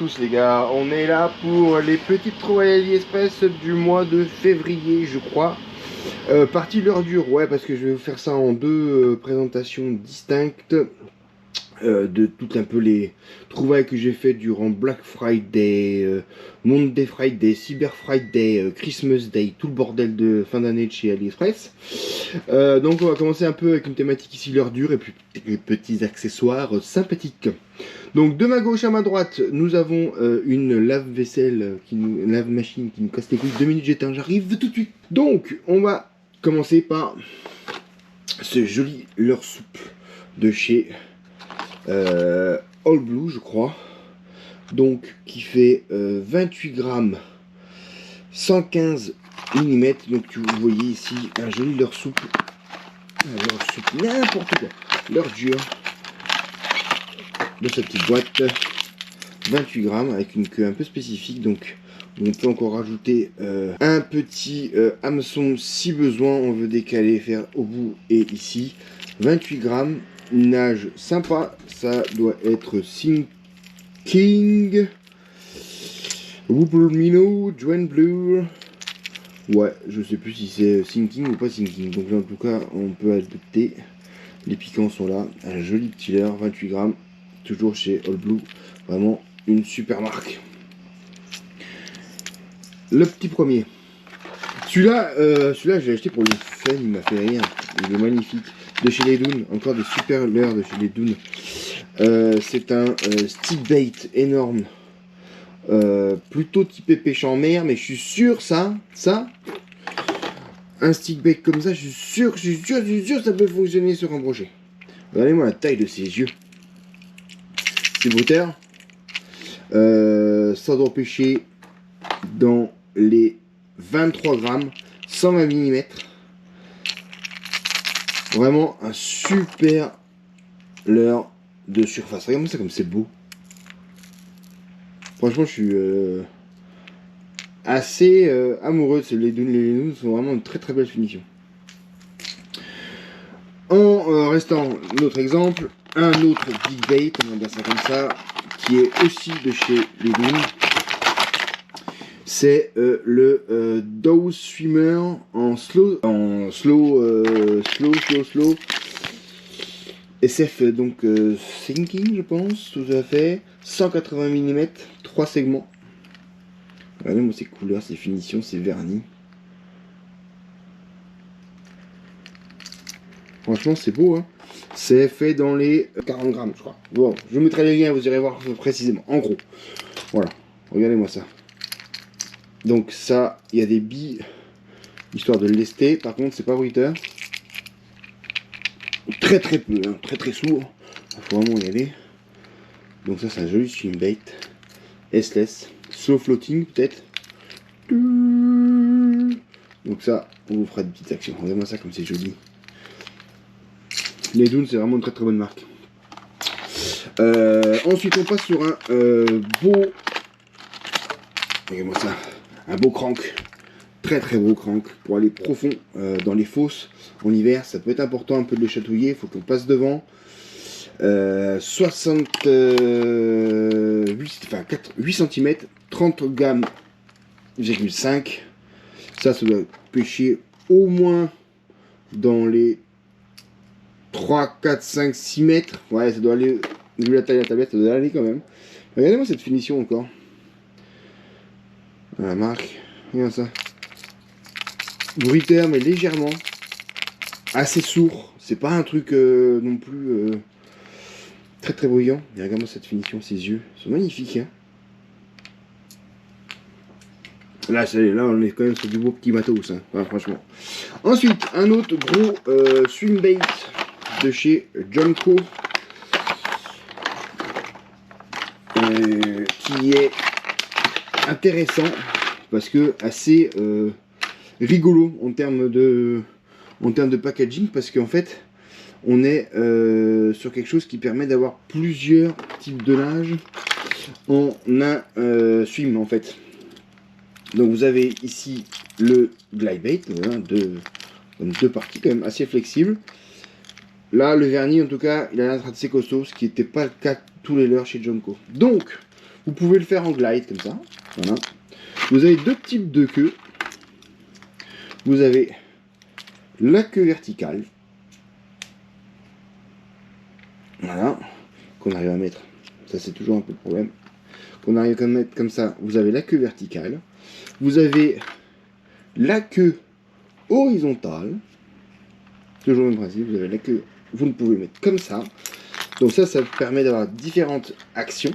Tous les gars, on est là pour les petites trouvailles AliExpress du mois de février, je crois. Partie l'heure dure, ouais, parce que je vais vous faire ça en deux présentations distinctes de toutes un peu les trouvailles que j'ai fait durant Black Friday, Monday Friday, Cyber Friday, Christmas Day, tout le bordel de fin d'année de chez AliExpress. Donc on va commencer un peu avec une thématique ici l'heure dure et puis les petits accessoires sympathiques. Donc de ma gauche à ma droite, nous avons une lave-vaisselle, une lave-machine qui nous casse les couilles. 2 minutes, j'arrive tout de suite. Donc on va commencer par ce joli leurre soupe de chez All Blue, je crois. Donc qui fait 28 grammes, 115 mm. Donc vous voyez ici un joli leurre soupe. Un leurre soupe, n'importe quoi. Leurre dur. De cette petite boîte, 28 grammes avec une queue un peu spécifique, donc on peut encore rajouter un petit hameçon si besoin, on veut décaler, faire au bout et ici. 28 grammes, nage sympa, ça doit être Sinking, Woopermino, Joan Blue, ouais, je sais plus si c'est Sinking ou pas Sinking, donc là en tout cas on peut adopter, les piquants sont là, un joli petit leurre, 28 grammes. Toujours chez All Blue, vraiment une super marque. Le petit premier. Celui-là, j'ai acheté pour le fun, il m'a fait rire. Il est magnifique. De chez les Dunes, encore des super leurres de chez les Dunes. C'est un stick bait énorme. Plutôt typé pêche en mer, mais je suis sûr, un stick bait comme ça, je suis sûr, ça peut fonctionner sur un brochet. Regardez-moi la taille de ses yeux. C'est brouteur. Ça doit pêcher dans les 23 grammes, 120 mm. Vraiment un super leurre de surface. Regarde-moi ça comme c'est beau. Franchement, je suis assez amoureux de ces les dunes sont vraiment une très très belle finition. En restant notre exemple, un autre big bait, on va dire ça comme ça, qui est aussi de chez les Dunes. C'est le Dow Swimmer en slow SF, donc sinking, je pense, tout à fait. 180 mm, 3 segments. Regardez-moi ces couleurs, ces finitions, ces vernis. Franchement, c'est beau, hein. C'est fait dans les 40 grammes, je crois. Bon, je vous mettrai les liens, vous irez voir précisément. En gros, voilà. Regardez-moi ça. Donc ça, il y a des billes, histoire de le lester. Par contre, c'est pas bruiteur. Très très peu, hein. Très très sourd. Il faut vraiment y aller. Donc ça, c'est un joli swim bait. S-less. Slow floating, peut-être. Donc ça, on vous fera des petites actions. Regardez-moi ça comme c'est joli. Les Dunes, c'est vraiment une très très bonne marque. Ensuite, on passe sur un beau... Regardez-moi ça. Un beau crank. Très très beau crank. Pour aller profond dans les fosses en hiver, ça peut être important un peu de le chatouiller. Il faut qu'on passe devant. 8 cm, 30 grammes, 5. Ça doit pêcher au moins dans les 3, 4, 5, 6 mètres. Ouais, ça doit aller. Vu la taille de la tablette, ça doit aller quand même. Regardez-moi cette finition encore. La marque. Regarde ça. Bruiteur, mais légèrement. Assez sourd. C'est pas un truc non plus très très bruyant. Et regarde-moi cette finition, ses yeux. Ils sont magnifiques, hein. Là, on est quand même sur du beau petit matos, hein. Enfin, franchement. Ensuite, un autre gros swim bait de chez Jonco. Qui est intéressant parce que assez rigolo en termes de packaging, parce qu'en fait on est sur quelque chose qui permet d'avoir plusieurs types de nage en un swim en fait. Donc vous avez ici le glide bait, voilà, deux parties quand même assez flexibles. Là, le vernis, en tout cas, il a l'air d'être assez costaud, ce qui n'était pas le cas de tous les leurres chez Jonco. Donc, Vous pouvez le faire en glide comme ça. Voilà. Vous avez deux types de queues. Vous avez la queue verticale. Voilà. Qu'on arrive à mettre. Ça c'est toujours un peu le problème. Qu'on arrive à mettre comme ça. Vous avez la queue verticale. Vous avez la queue horizontale. Toujours le même principe. Vous avez la queue. Vous ne pouvez mettre comme ça. Donc ça permet d'avoir différentes actions.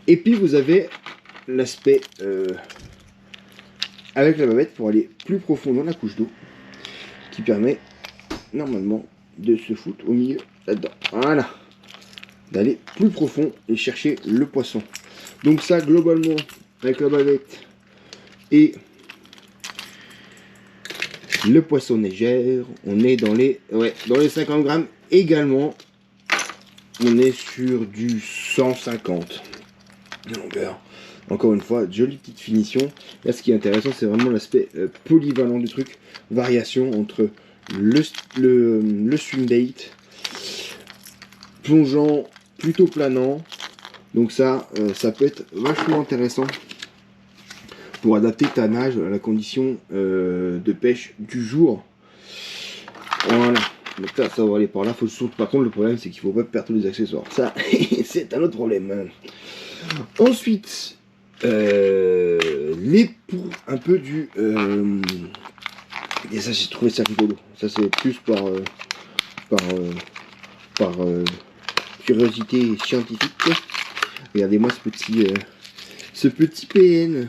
Et puis vous avez l'aspect avec la bavette pour aller plus profond dans la couche d'eau, qui permet normalement de se foutre au milieu là-dedans. Voilà. D'aller plus profond et chercher le poisson. Donc ça, globalement, avec la bavette et le poisson nageur, on est dans les 50 grammes également. On est sur du 150 longueur. Encore une fois, jolie petite finition. Là, ce qui est intéressant, c'est vraiment l'aspect polyvalent du truc. Variation entre le swim bait, plongeant, plutôt planant. Donc ça, ça peut être vachement intéressant pour adapter ta nage à la condition de pêche du jour. Voilà. Donc là, ça va aller par là. Faut surtout, par contre, le problème, c'est qu'il faut pas perdre tous les accessoires. Ça, c'est un autre problème. Ensuite, les pour un peu du... et ça, j'ai trouvé ça rigolo. Ça, c'est plus par curiosité scientifique. Regardez-moi ce petit PN.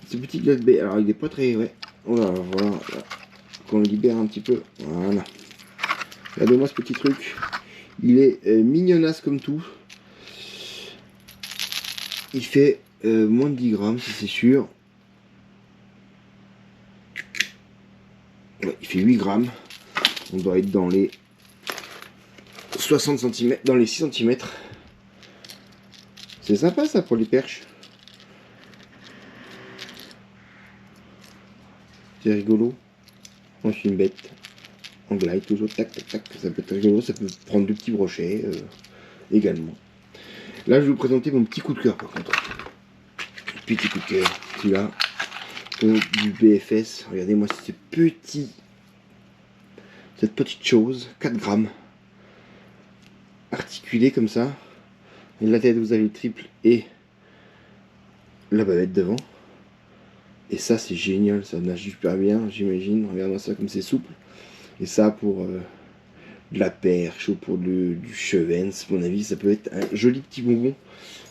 Ce petit glace B. Alors, il est pas très... Ouais. Voilà, voilà. Qu'on le libère un petit peu. Voilà. Regardez-moi ce petit truc. Il est mignonnasse comme tout. Il fait moins de 10 grammes, ça c'est sûr. Ouais, il fait 8 grammes. On doit être dans les 60 cm, dans les 6 cm. C'est sympa ça pour les perches. C'est rigolo. On suit une bête. En glide, toujours tac tac tac. Ça peut être rigolo, ça peut prendre de petits brochets également. Là, je vais vous présenter mon petit coup de cœur par contre. Petit coup de cœur, celui-là, du BFS. Regardez-moi ces petits, cette petite chose, 4 grammes, articulé comme ça. Et la tête, vous avez le triple et la bavette devant. Et ça, c'est génial, ça nage super bien, j'imagine. Regardez-moi ça comme c'est souple. Et ça, pour de la perche ou pour du chevens, à mon avis, ça peut être un joli petit bonbon.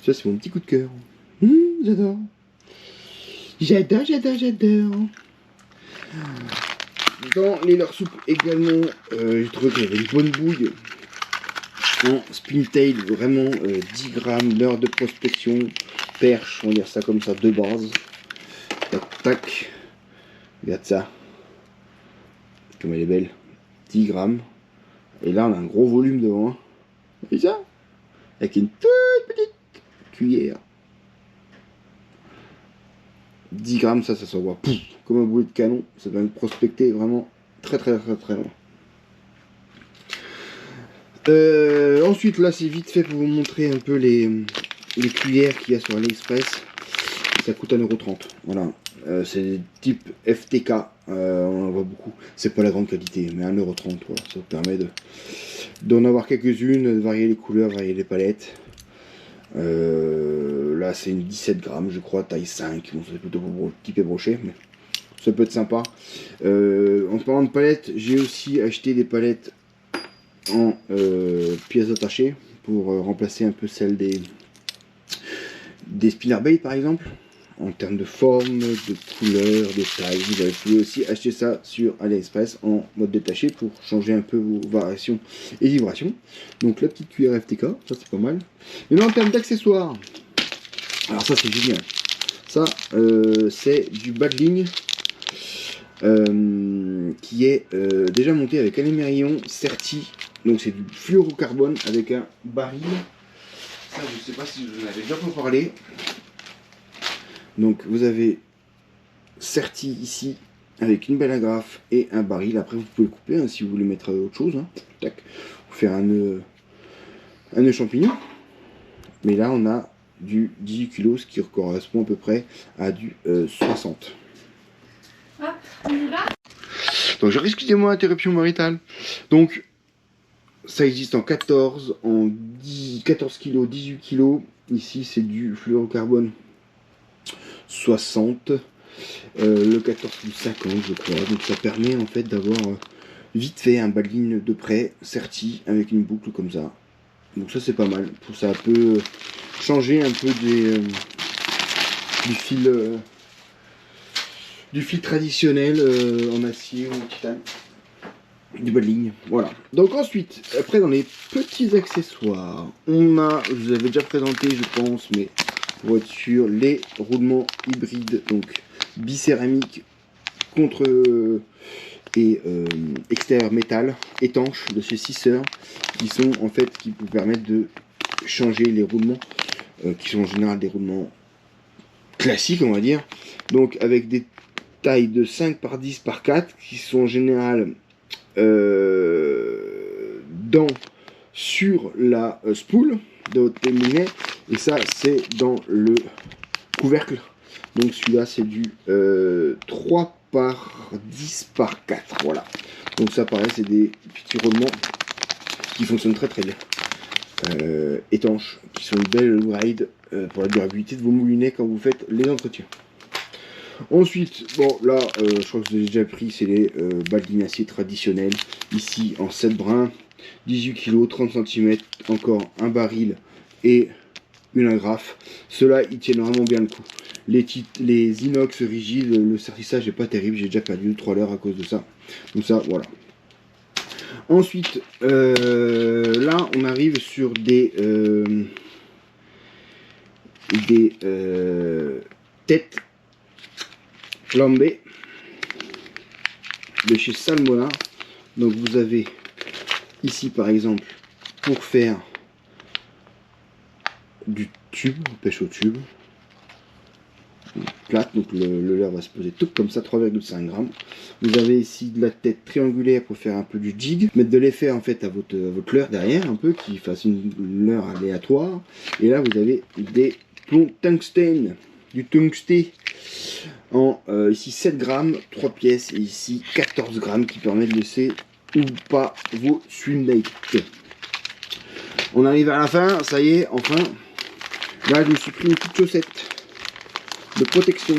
Ça, c'est mon petit coup de cœur. J'adore. J'adore, j'adore, j'adore. Dans les leurres souples également, j'ai trouvé qu'il y avait une bonne bouille en spintail, vraiment 10 grammes, leurre de prospection, perche, on va dire ça comme ça, de base. Tac, tac. Regarde ça. Comme elle est belle. 10 grammes. Et là, on a un gros volume devant. Et ça, avec une toute petite cuillère. 10 grammes, ça s'envoie comme un boulet de canon. Ça va me prospecter vraiment très loin. Ensuite, là, c'est vite fait pour vous montrer un peu les cuillères qu'il y a sur AliExpress. Ça coûte 1,30 €. Voilà. C'est type FTK. On en voit beaucoup. C'est pas la grande qualité, mais 1,30 €. Voilà. Ça vous permet d'en avoir quelques-unes, de varier les couleurs, varier les palettes. Là c'est une 17 grammes je crois, taille 5. Bon, c'est plutôt pour type brochet, mais ça peut être sympa. En parlant de palettes, j'ai aussi acheté des palettes en pièces attachées pour remplacer un peu celles des spinnerbait par exemple. En termes de forme, de couleur, de taille, vous pouvez aussi acheter ça sur AliExpress en mode détaché pour changer un peu vos variations et vibrations. Donc la petite cuillère FTK, ça c'est pas mal. Mais là en termes d'accessoires, alors ça c'est génial. Ça c'est du bas de ligne qui est déjà monté avec un émerillon Certi. Donc c'est du fluorocarbone avec un baril. Ça je sais pas si je vous en avais déjà parlé. Donc vous avez Certi ici avec une belle agrafe et un baril. Après vous pouvez le couper hein, si vous voulez mettre autre chose. Hein. Tac. Vous faire un nœud champignon. Mais là on a du 18 kg, ce qui correspond à peu près à du 60. Hop, on y va. Donc excusez-moi, interruption maritale. Donc ça existe en 14, en 14 kg, 18 kg. Ici c'est du fluorocarbone 60. Le 14 plus 50 je crois. Donc ça permet en fait d'avoir vite fait un baline de près serti avec une boucle comme ça. Donc ça c'est pas mal. Ça peut changer un peu du fil traditionnel en acier ou en titane. Du bas de ligne, voilà. Donc ensuite, après dans les petits accessoires, on a, je vous avais déjà présenté je pense, mais pour être sûr, les roulements hybrides, donc bicéramique contre et extérieur métal, étanche de chez Sisser, qui sont en fait, qui vous permettent de changer les roulements, qui sont en général des roulements classiques on va dire, donc avec des tailles de 5 par 10 par 4, qui sont en général sur la spool de votre terminet, et ça c'est dans le couvercle. Donc celui-là c'est du 3 par 10 par 4, voilà. Donc ça pareil, c'est des petits roulements qui fonctionnent très très bien, étanches, qui sont une belle ride pour la durabilité de vos moulinets quand vous faites les entretiens. Ensuite, bon là, je crois que vous avez déjà pris, c'est les balles acier traditionnelles, ici en 7 brins, 18 kg, 30 cm, encore un baril et une agrafe. Ceux-là, ils tiennent vraiment bien le coup. Les inox rigides, le sertissage n'est pas terrible, j'ai déjà perdu 3 heures à cause de ça. Donc ça, voilà. Ensuite, là, on arrive sur des têtes flambées de chez Salmona. Donc vous avez ici par exemple pour faire du tube, pêche au tube plate, donc le leurre va se poser tout comme ça, 3,5 grammes. Vous avez ici de la tête triangulaire pour faire un peu du jig, mettre de l'effet en fait à votre leurre derrière, un peu qui fasse une leurre aléatoire. Et là vous avez des plombs tungstène, du tungsté en ici 7 grammes, 3 pièces, et ici 14 grammes qui permet de laisser ou pas vos swimbaits. On arrive à la fin, ça y est, enfin. Là je me suis pris une petite chaussette de protection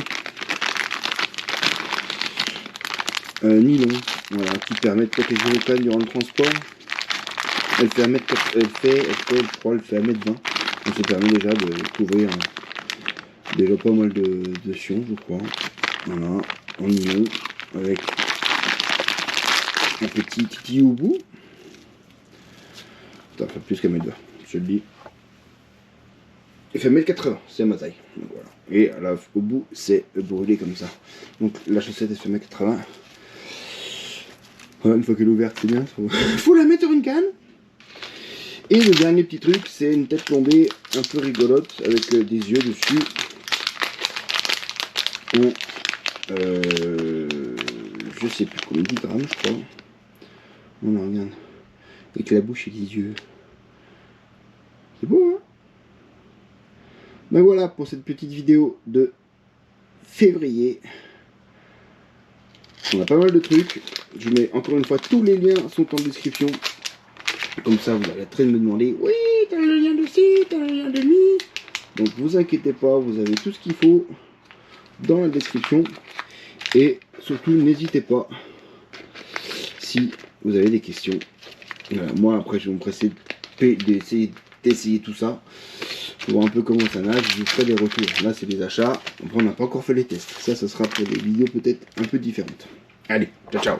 nylon, voilà, qui permet de protéger les cannes durant le transport. Elle fait 1 mètre, elle fait 1 mètre 20, donc ça permet déjà de couvrir déjà pas mal de sions, je crois. Voilà, en nylon avec un petit titi au bout. Ça fait plus qu'à mètre 20, je le dis. Il fait 1m80, c'est ma taille. Donc voilà. Et là, au bout, c'est brûlé comme ça. Donc la chaussette, elle fait 1m80. Voilà, une fois qu'elle est ouverte, c'est bien. Faut la mettre sur une canne. Et le dernier petit truc, c'est une tête plombée un peu rigolote avec des yeux dessus. En, je sais plus combien, 10 grammes, je crois. On regarde. Avec la bouche et les yeux. C'est beau, hein? Ben voilà pour cette petite vidéo de février. On a pas mal de trucs. Je mets encore une fois, tous les liens sont en description. Comme ça, vous allez très me demander, oui, t'as le lien de ci, t'as le lien de lui. Donc vous inquiétez pas, vous avez tout ce qu'il faut dans la description. Et surtout, n'hésitez pas si vous avez des questions. Moi, après, je vais me presser d'essayer tout ça. Pour voir un peu comment ça nage, je vous ferai des retours. Là, c'est des achats. Après, on n'a pas encore fait les tests. Ça, ce sera pour des vidéos peut-être un peu différentes. Allez, ciao, ciao.